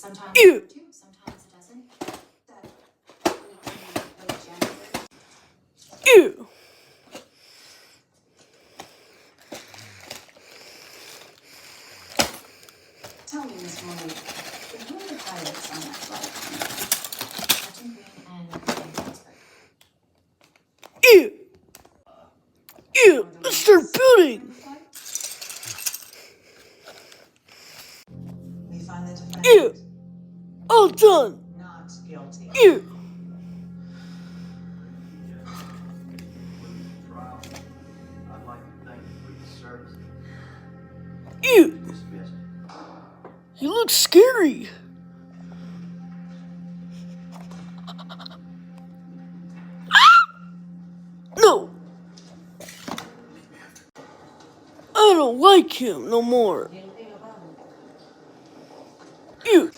Ew. Ew. Tell me, Miss Morley, who are the pilots on that flight? Captain Green and Captain Pittsburgh. Ew. Ew. Let's start building. We find the defendant Ew. All done. not guilty. Ew. I'd like to thank you for your service. Ew. Dismissed. You look scary. No. I don't like him no more.